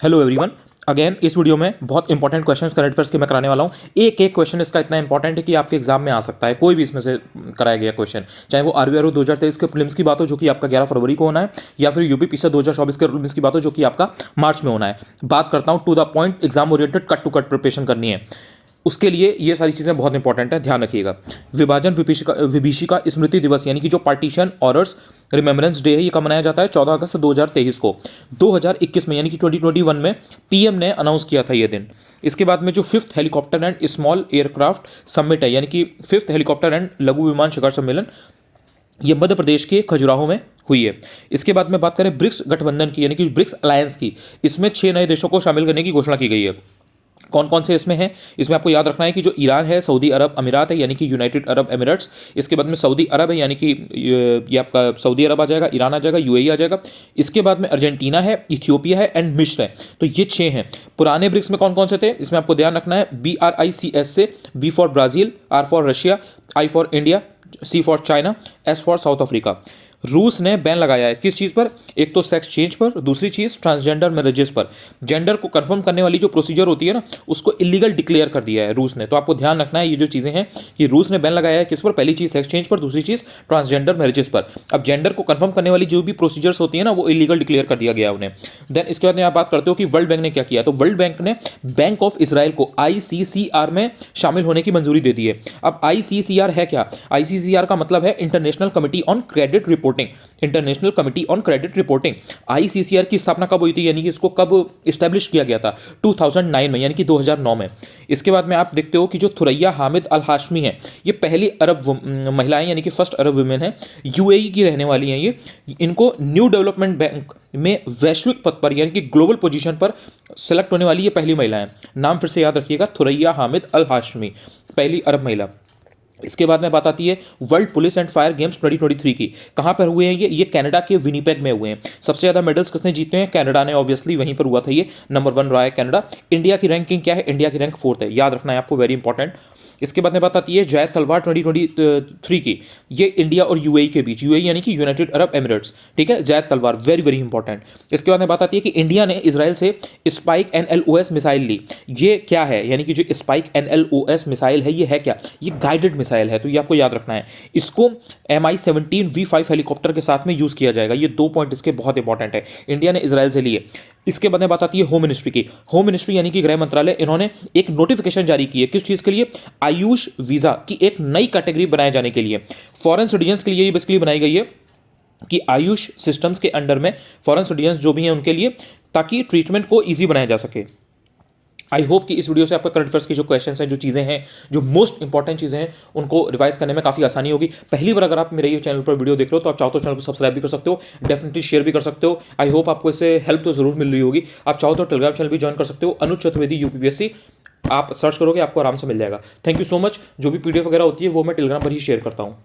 Hello everyone. Again इस video में बहुत इंपॉर्टेंट क्वेश्चंस करंट अफेयर्स के मैं कराने वाला हूँ। एक एक क्वेश्चन इसका इतना इंपॉर्टेंट है कि आपके एग्जाम में आ सकता है, कोई भी इसमें से कराया गया क्वेश्चन, चाहे वो आरबीआई 2023 के प्रीलिम्स की बात हो जो कि आपका 11 फरवरी को होना है, या फिर यूपी पीछे 2024 के प्रीलिम्स की बात हो जो कि आपका मार्च में होना है। बात करता हूँ to the point, exam oriented, cut to cut preparation करनी है, उसके लिए ये सारी चीज़ें बहुत इंपॉर्टेंट है, ध्यान रखिएगा। विभाजन विभीषिका स्मृति दिवस यानी कि जो पार्टीशन ऑर्डर्स रिमेम्बरेंस डे है, ये कब मनाया जाता है? 14 अगस्त 2023 को। 2021 में यानी कि 2021 में पीएम ने अनाउंस किया था ये दिन। इसके बाद में जो fifth helicopter and small aircraft summit है, यानी कि फिफ्थ हेलीकॉप्टर एंड लघु विमान शिखर सम्मेलन, ये मध्य प्रदेश के खजुराहो में हुई है। इसके बाद में बात करें ब्रिक्स गठबंधन की, यानी कि ब्रिक्स अलायंस की, इसमें 6 नए देशों को शामिल करने की घोषणा की गई है। कौन कौन से इसमें हैं? इसमें आपको याद रखना है कि जो ईरान है, सऊदी अरब अमीरात है यानी कि यूनाइटेड अरब एमिरेट्स, इसके बाद में सऊदी अरब है यानी कि ये आपका सऊदी अरब आ जाएगा, ईरान आ जाएगा, यूएई आ जाएगा। इसके बाद में अर्जेंटीना है, इथियोपिया है एंड मिस्र है। तो ये 6 हैं। पुराने ब्रिक्स में कौन कौन से थे इसमें आपको ध्यान रखना है। BRICS से B for Brazil, R for Russia, I for India, C for China, S for south Africa. रूस ने बैन लगाया है किस चीज़ पर? एक तो सेक्स चेंज पर, दूसरी चीज़ ट्रांसजेंडर मैरिजेस पर। जेंडर को कंफर्म करने वाली जो प्रोसीजर होती है ना, उसको इलीगल डिक्लेयर कर दिया है रूस ने। तो आपको ध्यान रखना है ये जो चीज़ें हैं, ये रूस ने बैन लगाया है किस पर? पहली चीज़ सेक्स चेंज पर, दूसरी चीज़ ट्रांसजेंडर मैरिजेस पर। अब जेंडर को कंफर्म करने वाली जो भी प्रोसीजर्स होती है ना, वो इलीगल डिक्लेयर कर दिया गया है उन्हें। देन इसके बाद में आप बात करते हो कि वर्ल्ड बैंक ने क्या किया। तो वर्ल्ड बैंक ने बैंक ऑफ इसराइल को ICCR में शामिल होने की मंजूरी दे दी है। अब ICCR है क्या? ICCR का मतलब है international committee on credit reporting. International committee on credit reporting. ICCR की स्थापना कब हुई थी, यानी कि इसको कब इस्टेब्लिश किया गया था? 2009 में, यानी कि 2009 में। इसके बाद में आप देखते हो कि जो थुरैया हामिद अल हाशमी है, ये पहली अरब महिलाएं यानी कि फर्स्ट अरब वुमेन है, UAE की रहने वाली हैं ये। इनको न्यू डेवलपमेंट बैंक में वैश्विक पद पर यानी कि ग्लोबल पोजीशन पर सेलेक्ट होने वाली ये पहली महिला है। नाम फिर से याद रखिएगा, थुरैया हामिद अल हाशमी, पहली अरब महिला। इसके बाद में बात आती है world police and fire games 2023 की। कहाँ पर हुए हैं ये कनाडा के विनीपेग में हुए हैं। सबसे ज़्यादा मेडल्स किसने जीते हैं? कनाडा ने, ऑब्वियसली वहीं पर हुआ था ये, नंबर 1 रहा है कनाडा। इंडिया की रैंकिंग क्या है? इंडिया की रैंक 4th है, याद रखना है आपको, वेरी इंपॉर्टेंट। इसके बाद में बात आती है जैद तलवार 2023 की। ये इंडिया और UAE के बीच, UAE यानी कि यूनाइटेड अरब एमिरेट्स, ठीक है, जैद तलवार, वेरी वेरी इंपॉर्टेंट। इसके बाद में बात आती है कि इंडिया ने इसराइल से स्पाइक NLOS मिसाइल ली। ये क्या है? यानी कि जो स्पाइक NLOS मिसाइल है, ये है क्या? ये गाइडेड मिसाइल है, तो ये आपको याद रखना है। इसको MI-17 V5 हेलीकॉप्टर के साथ में यूज़ किया जाएगा। ये 2 पॉइंट इसके बहुत इंपॉर्टेंट है, इंडिया ने इसराइल से लिए। इसके बाद में बात आती है होम मिनिस्ट्री की। होम मिनिस्ट्री यानी कि गृह मंत्रालय, इन्होंने एक नोटिफिकेशन जारी की है किस चीज़ के लिए? आयुष वीज़ा की एक नई कैटेगरी बनाए जाने के लिए। फॉरेन सिटीजन्स के लिए ये बेसिकली बनाई गई है कि आयुष सिस्टम्स के अंडर में फॉरेन सिटीजन्स जो भी हैं उनके लिए, ताकि ट्रीटमेंट को ईजी बनाया जा सके। आई होप कि इस वीडियो से आपका करंट अफेयर्स की जो क्वेश्चंस हैं, जो चीज़ें हैं, जो मोस्ट इंपॉर्टेंट चीज़ें हैं, उनको रिवाइज करने में काफ़ी आसानी होगी। पहली बार अगर आप मेरे ये चैनल पर वीडियो देख रहे हो तो आप चाहो तो चैनल को सब्सक्राइब भी कर सकते हो, डेफिनेटली शेयर भी कर सकते हो। आई होप आपको इससे हेल्प तो जरूर मिल रही होगी। आप चाहो तो टेलीग्राम चैनल भी ज्वाइन कर सकते हो, अनुज चतुर्वेदी UPPSC, आप सर्च करोगे आपको आराम से मिल जाएगा। Thank you so much. जो भी PDF वगैरह होती है वो मैं टेलीग्राम पर ही शेयर करता हूँ।